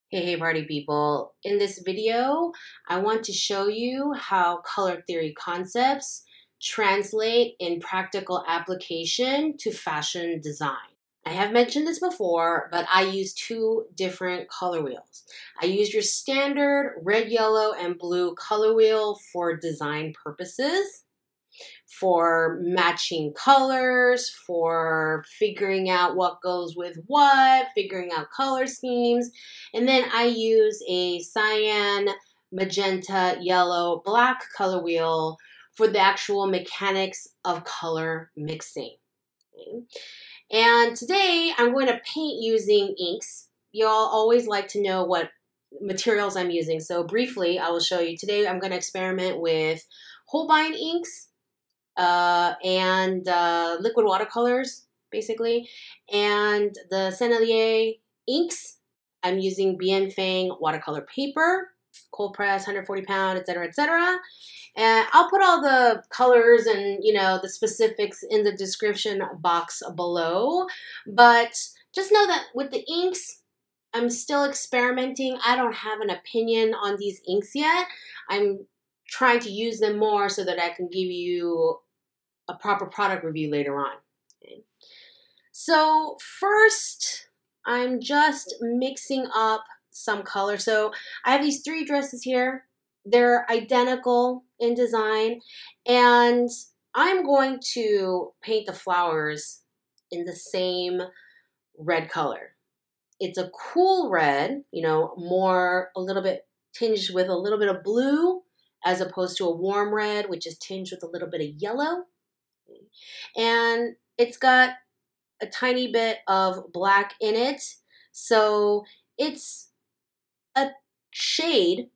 Hey party people. In this video, I want to show you how color theory concepts translate in practical application to fashion design. I have mentioned this before, but I use two different color wheels. I use your standard red, yellow, and blue color wheel for design purposes, for matching colors, for figuring out what goes with what, figuring out color schemes. And then I use a cyan, magenta, yellow, black color wheel for the actual mechanics of color mixing. Okay. And today I'm going to paint using inks. Y'all always like to know what materials I'm using. So briefly, I will show you. Today I'm going to experiment with Holbein inks, and liquid watercolors, basically, and the Sennelier inks. I'm using Bienfang watercolor paper, cold press, 140 pound, etc., etc. And I'll put all the colors and, the specifics in the description box below. But just know that with the inks, I'm still experimenting. I don't have an opinion on these inks yet. I'm trying to use them more so that I can give you a proper product review later on. Okay. So first, I'm just mixing up some color. So I have these three dresses here. They're identical in design, and I'm going to paint the flowers in the same red color. It's a cool red, more a little bit tinged with a little bit of blue, as opposed to a warm red, which is tinged with a little bit of yellow. And it's got a tiny bit of black in it. So it's a shade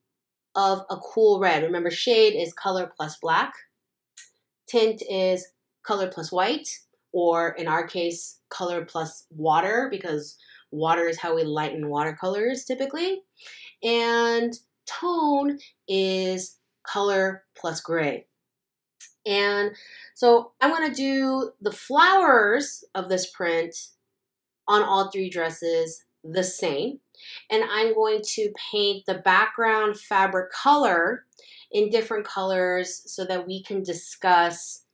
of a cool red. Remember, shade is color plus black. Tint is color plus white, or in our case, color plus water, because water is how we lighten watercolors typically. And tone is color plus gray. And so I'm going to do the flowers of this print on all three dresses the same. And I'm going to paint the background fabric color in different colors so that we can discuss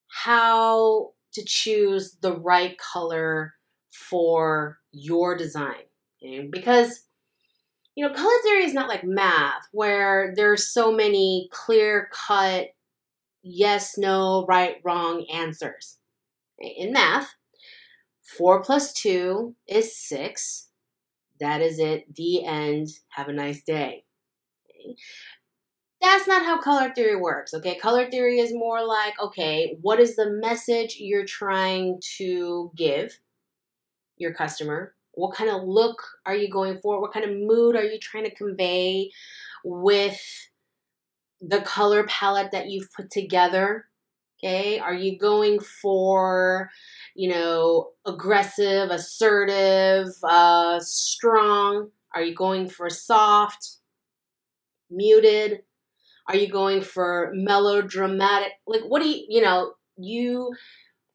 how to choose the right color for your design. Okay? Because, color theory is not like math where there's so many clear-cut yes, no, right, wrong answers. In math, 4 plus 2 is 6. That is it. The end. Have a nice day. Okay. That's not how color theory works, okay? Color theory is more like, okay, what is the message you're trying to give your customer? What kind of look are you going for? What kind of mood are you trying to convey with the color palette that you've put together? Okay, are you going for, aggressive, assertive, strong? Are you going for soft, muted? Are you going for melodramatic? Like, what do you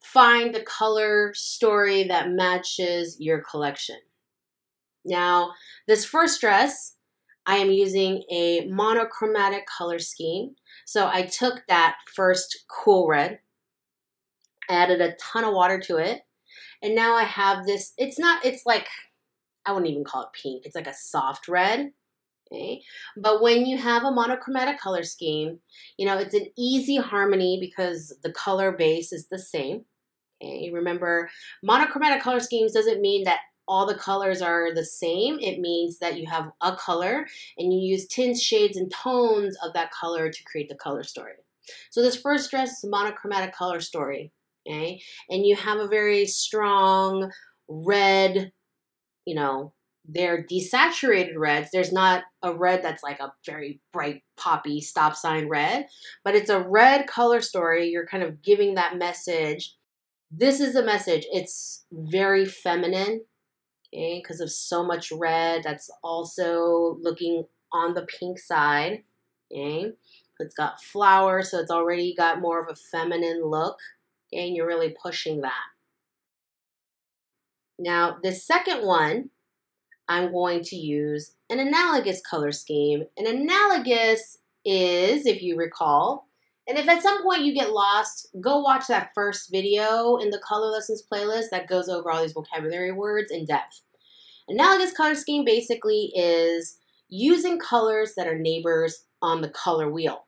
find the color story that matches your collection. Now, this first dress, I am using a monochromatic color scheme. So I took that first cool red, added a ton of water to it, and now I have this, it's like, I wouldn't even call it pink. It's like a soft red. Okay. But when you have a monochromatic color scheme, it's an easy harmony because the color base is the same. Okay. Remember, monochromatic color schemes doesn't mean that all the colors are the same. It means that you have a color and you use tints, shades, and tones of that color to create the color story. So this first dress is a monochromatic color story, okay? And you have a very strong red, they're desaturated reds. There's not a red that's like a very bright poppy stop sign red, but it's a red color story. You're kind of giving that message. This is the message. It's very feminine. Okay, because of so much red that's also looking on the pink side. Okay, it's got flowers, so it's already got more of a feminine look. Okay, and you're really pushing that. Now, the second one, I'm going to use an analogous color scheme. An analogous is, if you recall, and if at some point you get lost, go watch that first video in the color lessons playlist that goes over all these vocabulary words in depth. Analogous color scheme basically is using colors that are neighbors on the color wheel.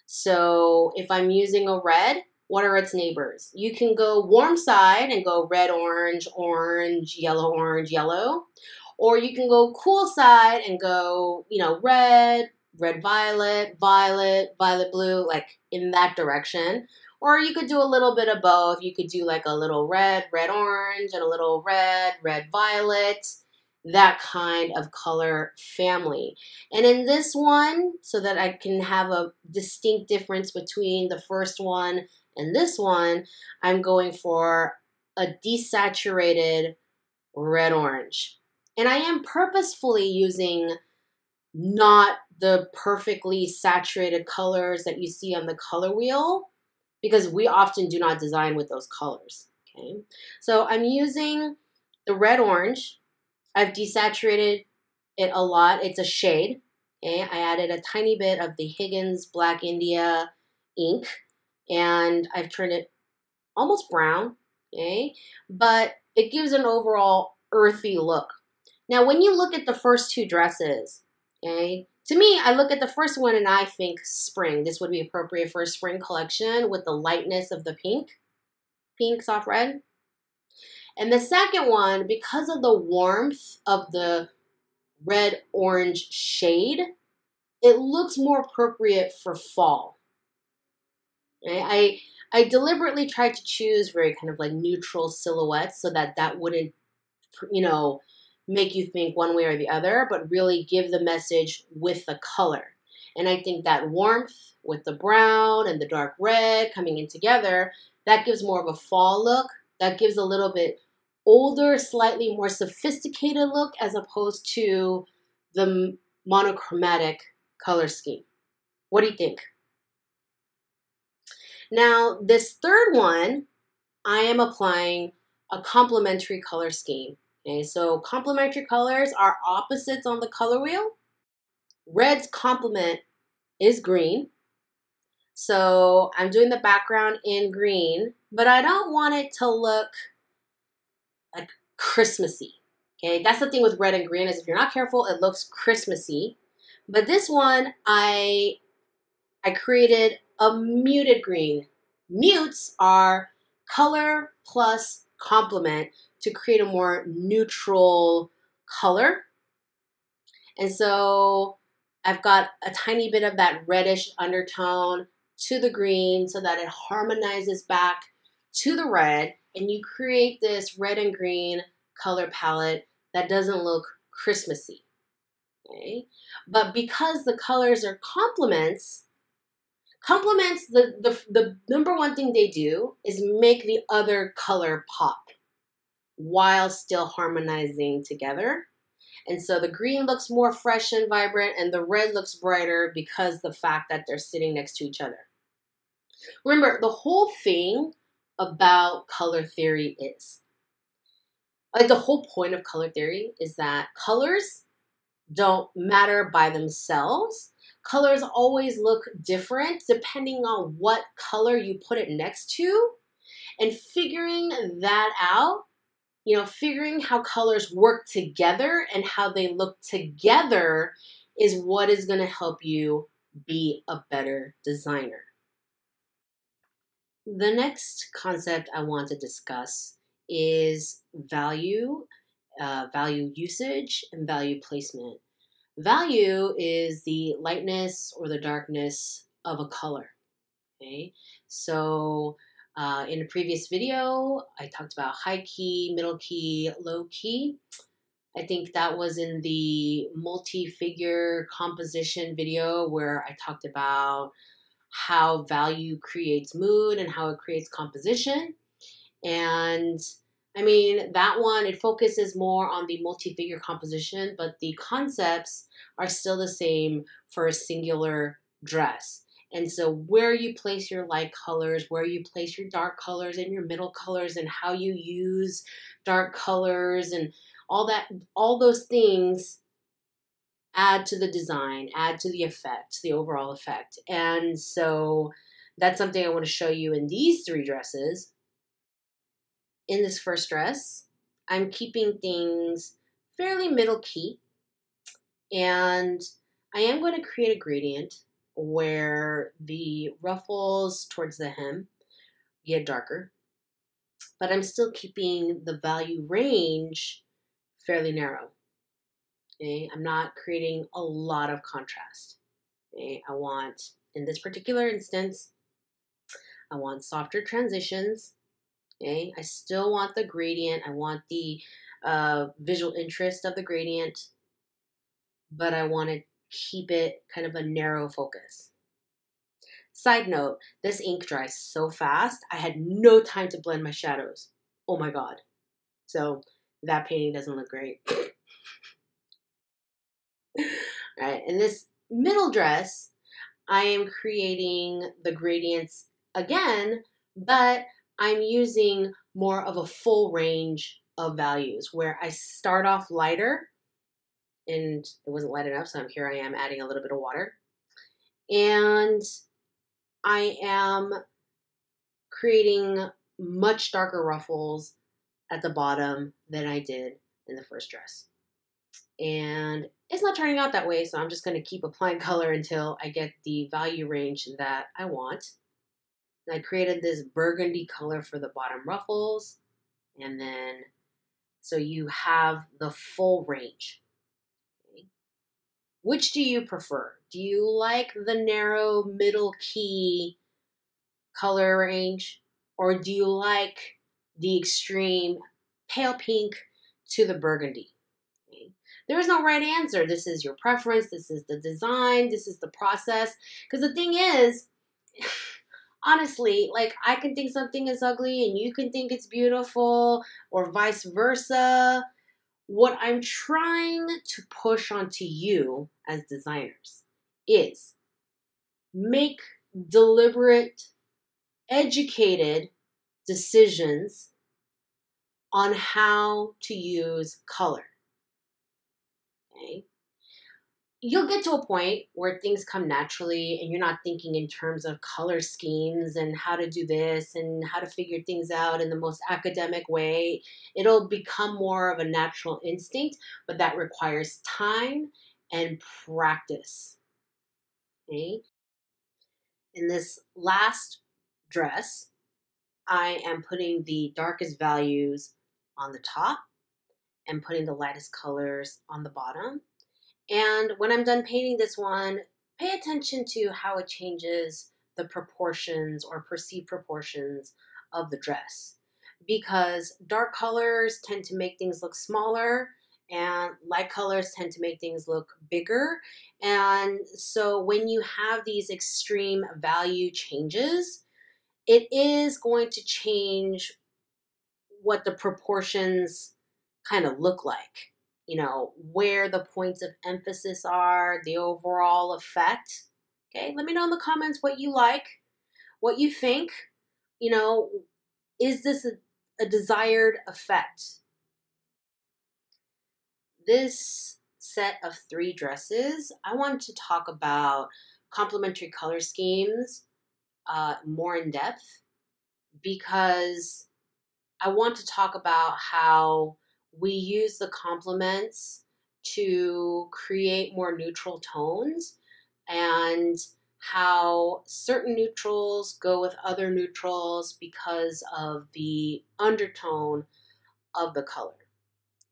So if I'm using a red, what are its neighbors? You can go warm side and go red, orange, orange, yellow. Or you can go cool side and go, red, red, violet, violet, violet, blue, like in that direction. Or you could do a little bit of both. You could do like a little red, red, orange, and a little red, red, violet. That kind of color family. And in this one, so that I can have a distinct difference between the first one and this one, I'm going for a desaturated red-orange. And I am purposefully using not the perfectly saturated colors that you see on the color wheel, because we often do not design with those colors. Okay, so I'm using the red-orange. I've desaturated it a lot. It's a shade. Okay, I added a tiny bit of the Higgins Black India ink, and I've turned it almost brown. Okay, but it gives an overall earthy look. Now, when you look at the first two dresses, okay, to me, I look at the first one and I think spring. This would be appropriate for a spring collection with the lightness of the pink soft red. And the second one, because of the warmth of the red-orange shade, it looks more appropriate for fall. Okay? I deliberately tried to choose very kind of like neutral silhouettes so that wouldn't, make you think one way or the other, but really give the message with the color. And I think that warmth with the brown and the dark red coming in together, that gives more of a fall look. That gives a little bit older, slightly more sophisticated look as opposed to the monochromatic color scheme. What do you think? Now, this third one, I am applying a complementary color scheme. Okay, so complementary colors are opposites on the color wheel. Red's complement is green. So I'm doing the background in green, but I don't want it to look like Christmassy. Okay, that's the thing with red and green, is if you're not careful, it looks Christmassy. But this one, I created a muted green. Mutes are color plus complement to create a more neutral color. And so I've got a tiny bit of that reddish undertone to the green so that it harmonizes back to the red, and you create this red and green color palette that doesn't look Christmassy. Okay? But because the colors are complements, the number one thing they do is make the other color pop while still harmonizing together. And so the green looks more fresh and vibrant, and the red looks brighter because the fact that they're sitting next to each other. Remember, the whole thing about color theory is, like, the whole point of color theory is that colors don't matter by themselves. Colors always look different depending on what color you put it next to. And figuring that out, figuring how colors work together and how they look together is what is going to help you be a better designer. The next concept I want to discuss is value, value usage, and value placement. Value is the lightness or the darkness of a color. Okay, so in a previous video, I talked about high key, middle key, low key. I think that was in the multi-figure composition video where I talked about how value creates mood and how it creates composition. And I mean, that one, it focuses more on the multi-figure composition, but the concepts are still the same for a singular dress. And so where you place your light colors, where you place your dark colors and your middle colors, and how you use dark colors and all those things add to the design, add to the effect, the overall effect. And so that's something I want to show you in these 3 dresses. In this first dress, I'm keeping things fairly middle key, and I am going to create a gradient where the ruffles towards the hem get darker, but I'm still keeping the value range fairly narrow. Okay? I'm not creating a lot of contrast. Okay? I want, in this particular instance, I want softer transitions. Okay? I still want the gradient. I want the visual interest of the gradient, but I want to keep it kind of a narrow focus. Side note, this ink dries so fast, I had no time to blend my shadows. Oh my God. So that painting doesn't look great. All right, in this middle dress, I am creating the gradients again, but I'm using more of a full range of values where I start off lighter, and it wasn't light enough, so here I am adding a little bit of water. And I am creating much darker ruffles at the bottom than I did in the first dress. And it's not turning out that way, so I'm just going to keep applying color until I get the value range that I want. And I created this burgundy color for the bottom ruffles, and then so you have the full range. Okay. Which do you prefer? Do you like the narrow middle key color range, or do you like the extreme pale pink to the burgundy? Okay. There is no right answer. This is your preference. This is the design. This is the process. Because the thing is, honestly, like I can think something is ugly and you can think it's beautiful, or vice versa. What I'm trying to push onto you as designers is make deliberate, educated decisions on how to use color. Okay? You'll get to a point where things come naturally and you're not thinking in terms of color schemes and how to do this and how to figure things out in the most academic way. It'll become more of a natural instinct, but that requires time and practice. Okay? In this last dress, I am putting the darkest values on the top and putting the lightest colors on the bottom. And when I'm done painting this one, pay attention to how it changes the proportions or perceived proportions of the dress. Because dark colors tend to make things look smaller and light colors tend to make things look bigger. And so when you have these extreme value changes, it is going to change what the proportions kind of look like. You know, where the points of emphasis are, the overall effect. Okay, let me know in the comments what you like, what you think. You know, is this a desired effect? This set of 3 dresses, I wanted to talk about complementary color schemes more in depth, because I want to talk about how we use the complements to create more neutral tones, and how certain neutrals go with other neutrals because of the undertone of the color.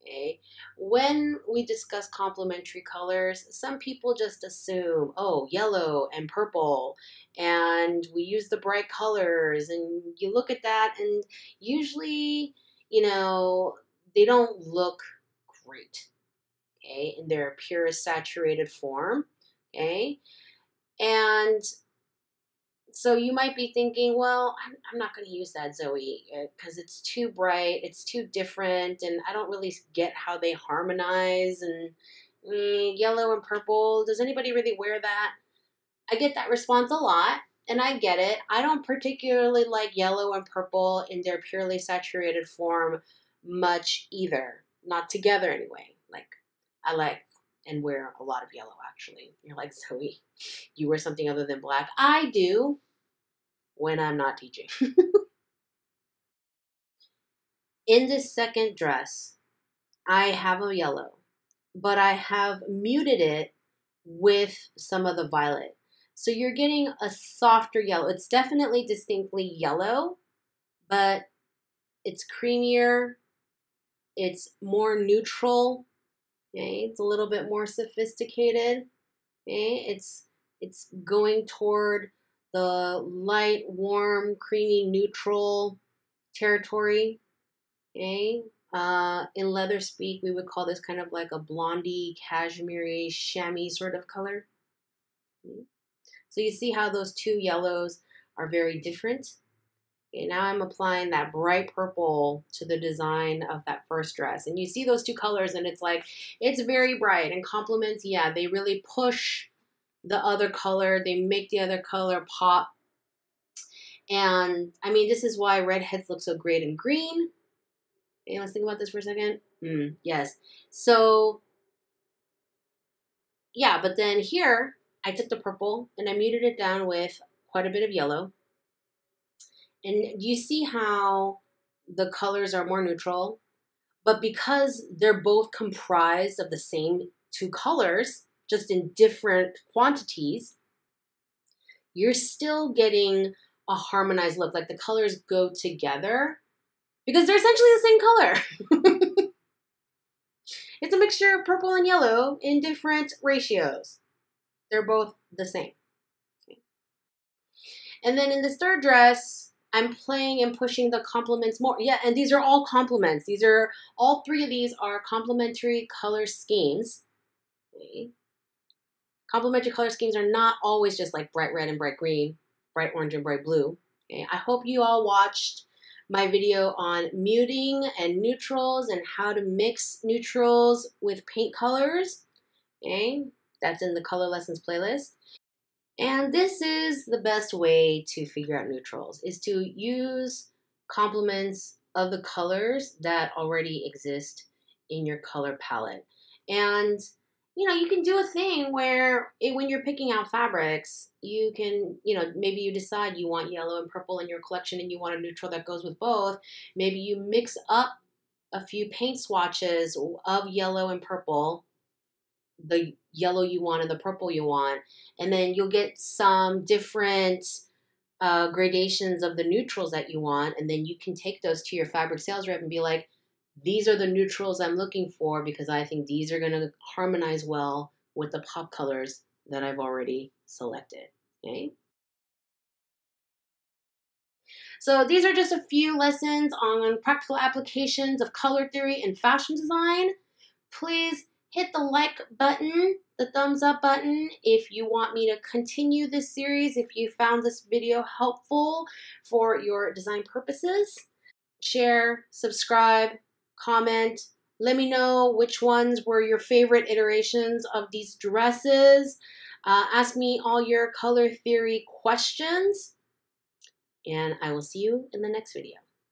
Okay? When we discuss complementary colors, some people just assume, oh, yellow and purple, and we use the bright colors, and you look at that, and usually, you know, they don't look great, okay, in their purest saturated form, okay? And so you might be thinking, well, I'm not going to use that, Zoe, because it's too bright, it's too different, and I don't really get how they harmonize, and yellow and purple, does anybody really wear that? I get that response a lot, and I get it. I don't particularly like yellow and purple in their purely saturated form much either. not together anyway. Like, I like and wear a lot of yellow, actually. You're like, Zoe, you wear something other than black? I do when I'm not teaching. In this second dress, I have a yellow, but I have muted it with some of the violet. So you're getting a softer yellow. It's definitely distinctly yellow, but it's creamier. It's more neutral. Okay, it's a little bit more sophisticated. Okay, it's going toward the light, warm, creamy, neutral territory. Okay, in leather speak, we would call this kind of like a blondie, cashmere, chamois sort of color. Okay. So you see how those two yellows are very different. Okay, now I'm applying that bright purple to the design of that first dress. And you see those two colors and it's like, it's very bright and complements, yeah, they really push the other color. They make the other color pop. And I mean, this is why redheads look so great in green. Okay, let's think about this for a second. Yes. So, yeah, but then here, I took the purple and I muted it down with quite a bit of yellow. And you see how the colors are more neutral, but because they're both comprised of the same two colors, just in different quantities, you're still getting a harmonized look. Like the colors go together because they're essentially the same color. It's a mixture of purple and yellow in different ratios. They're both the same. Okay. And then in this third dress, I'm playing and pushing the complements more. Yeah, and these are all complements. These are, all three of these are complementary color schemes. Okay. Complementary color schemes are not always just like bright red and bright green, bright orange and bright blue. Okay. I hope you all watched my video on muting and neutrals and how to mix neutrals with paint colors. Okay. That's in the color lessons playlist. And this is the best way to figure out neutrals, is to use complements of the colors that already exist in your color palette. And, you know, you can do a thing where when you're picking out fabrics, you can, you know, maybe you decide you want yellow and purple in your collection and you want a neutral that goes with both. Maybe you mix up a few paint swatches of yellow and purple, the yellow you want and the purple you want, and then you'll get some different gradations of the neutrals that you want, and then you can take those to your fabric sales rep and be like, these are the neutrals I'm looking for because I think these are going to harmonize well with the pop colors that I've already selected. Okay. So these are just a few lessons on practical applications of color theory and fashion design. Please hit the like button, the thumbs up button, if you want me to continue this series, if you found this video helpful for your design purposes. Share, subscribe, comment. Let me know which ones were your favorite iterations of these dresses. Ask me all your color theory questions, and I will see you in the next video.